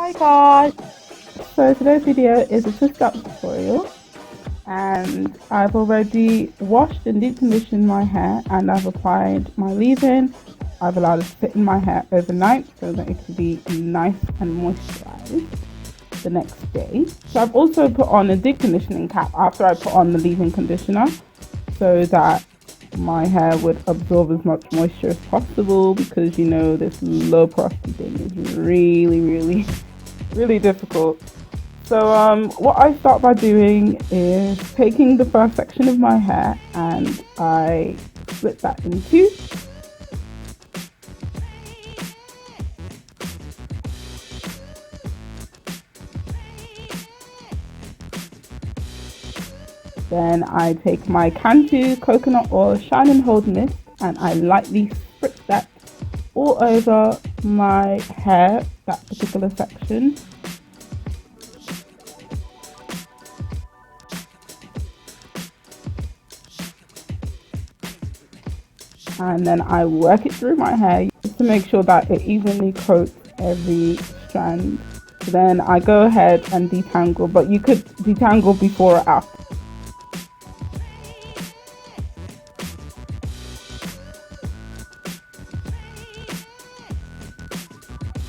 Hi guys! So today's video is a TwistOut tutorial, and I've already washed and deep conditioned my hair, and I've applied my leave-in. I've allowed it to sit in my hair overnight so that it can be nice and moisturized the next day. So I've also put on a deep conditioning cap after I put on the leave-in conditioner so that my hair would absorb as much moisture as possible, because you know this low porosity thing is really difficult. So what I start by doing is taking the first section of my hair and I split that in two. Then I take my Cantu coconut oil shine and hold mist and I lightly spritz that all over my hair, that particular section. And then I work it through my hair just to make sure that it evenly coats every strand. So then I go ahead and detangle, but you could detangle before or after.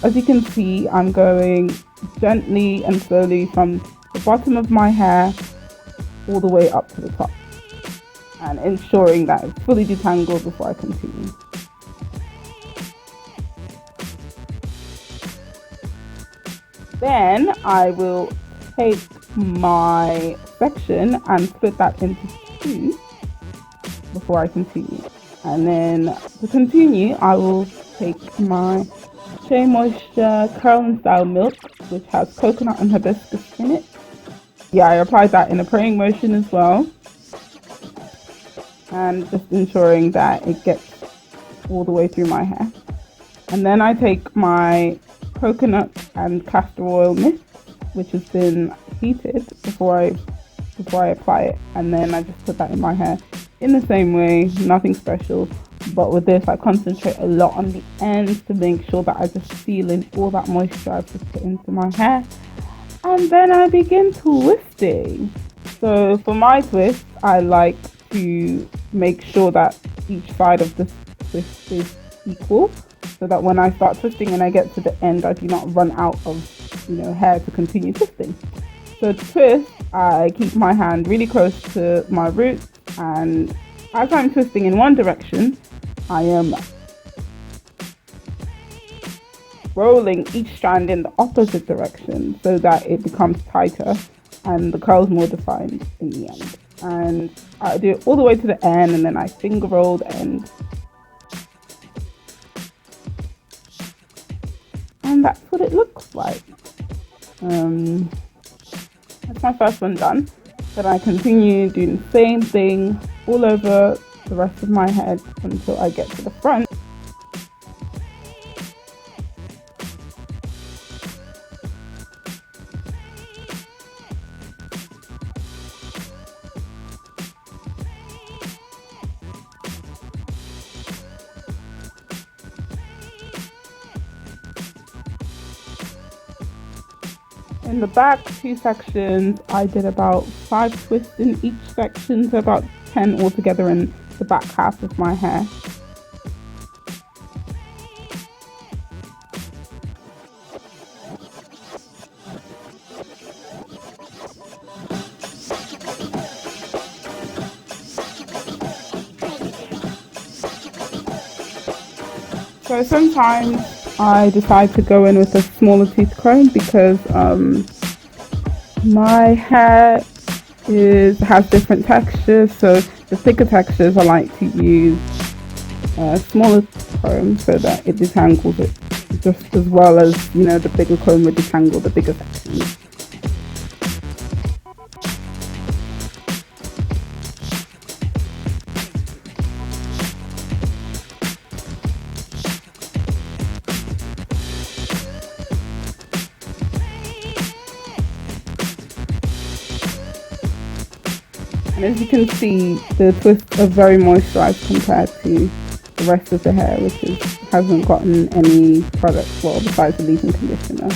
As you can see, I'm going gently and slowly from the bottom of my hair all the way up to the top, and ensuring that it's fully detangled before I continue. Then I will take my section and split that into two before I continue. And then to continue, I will take my Shea Moisture Curl and Style Milk, which has coconut and hibiscus in it. Yeah, I applied that in a praying motion as well. And just ensuring that it gets all the way through my hair. And then I take my coconut and castor oil mist, which has been heated before I apply it, and then I just put that in my hair in the same way, nothing special. But with this, I concentrate a lot on the ends to make sure that I just seal in all that moisture I've just put into my hair. And then I begin twisting. So for my twist, I like to make sure that each side of the twist is equal, so that when I start twisting and I get to the end, I do not run out of hair to continue twisting. So to twist, I keep my hand really close to my roots, and as I'm twisting in one direction, I am rolling each strand in the opposite direction so that it becomes tighter and the curls more defined in the end. And I do it all the way to the end, and then I finger roll the end. And that's what it looks like. That's my first one done. Then I continue doing the same thing all over the rest of my head until I get to the front. In the back two sections, I did about 5 twists in each section, so about 10 altogether in the back half of my hair. So sometimes I decide to go in with a smaller tooth comb because my hair has different textures. So the thicker textures, I like to use a smaller comb so that it detangles it just as well as the bigger comb would detangle the bigger sections. And as you can see, the twists are very moisturized compared to the rest of the hair, which hasn't gotten any product, well, besides the leave-in conditioner.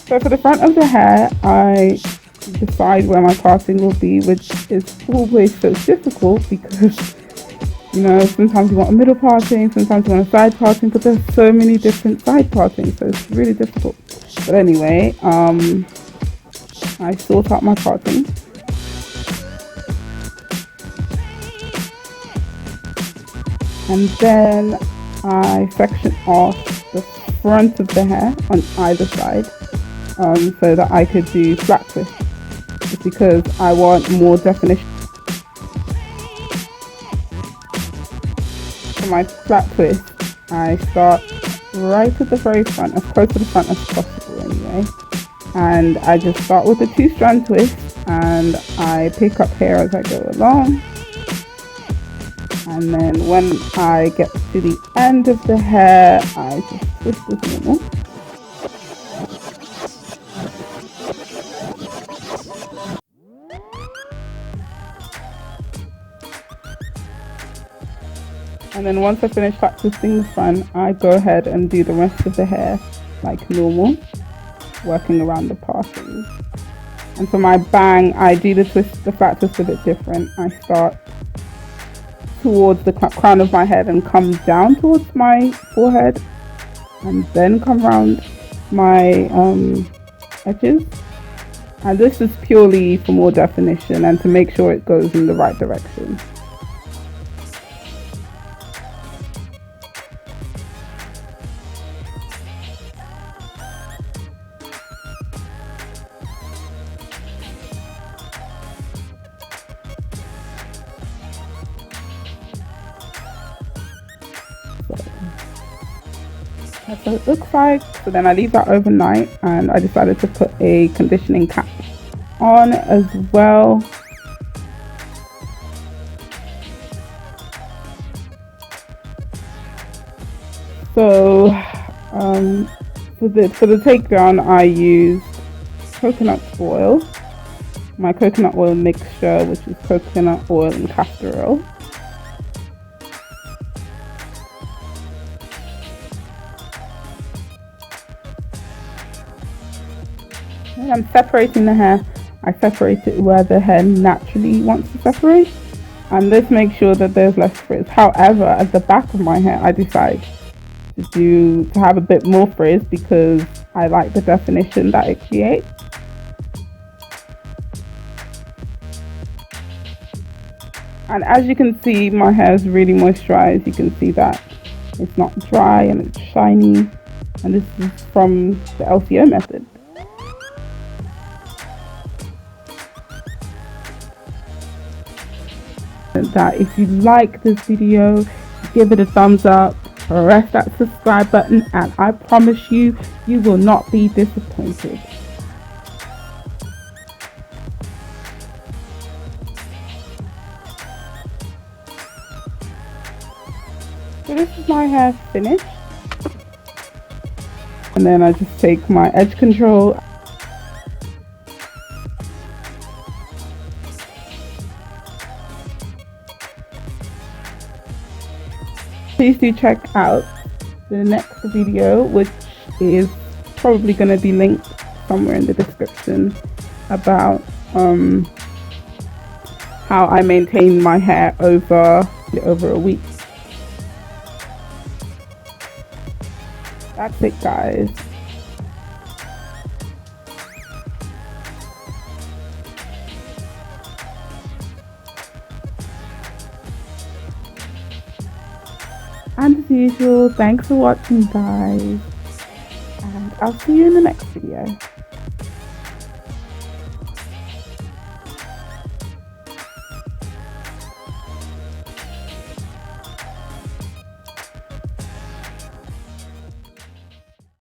So for the front of the hair, I decide where my parting will be, which is always so difficult because, you know, sometimes you want a middle parting, sometimes you want a side parting, but there's so many different side partings, so it's really difficult. But anyway, I sort out my parting. And then I section off the front of the hair on either side, so that I could do flat twist, just because I want more definition. For my flat twist, I start right at the very front, as close to the front as possible anyway, and I just start with a 2-strand twist, and I pick up hair as I go along. And then when I get to the end of the hair, I just twist as normal. And then once I finish flat twisting the front, I go ahead and do the rest of the hair like normal, working around the parting. And for my bang, I do the flat twist a bit different. I start towards the crown of my head and come down towards my forehead, and then come around my edges. And this is purely for more definition and to make sure it goes in the right direction. That's what it looks like. So then I leave that overnight, and I decided to put a conditioning cap on as well. So for the takedown, I used coconut oil, my coconut oil mixture, which is coconut oil and castor oil. And I'm separating the hair. I separate it where the hair naturally wants to separate, and this makes sure that there's less frizz. However, at the back of my hair, I decide to have a bit more frizz because I like the definition that it creates. And as you can see, my hair is really moisturized. You can see that it's not dry and it's shiny, and this is from the LCO method. That if you like this video, give it a thumbs up, press that subscribe button, and I promise you, you will not be disappointed. So this is my hair finished, and then I just take my edge control . Please do check out the next video, which is probably going to be linked somewhere in the description, about how I maintain my hair over a week. That's it, guys. And as usual, thanks for watching, guys, and I'll see you in the next video.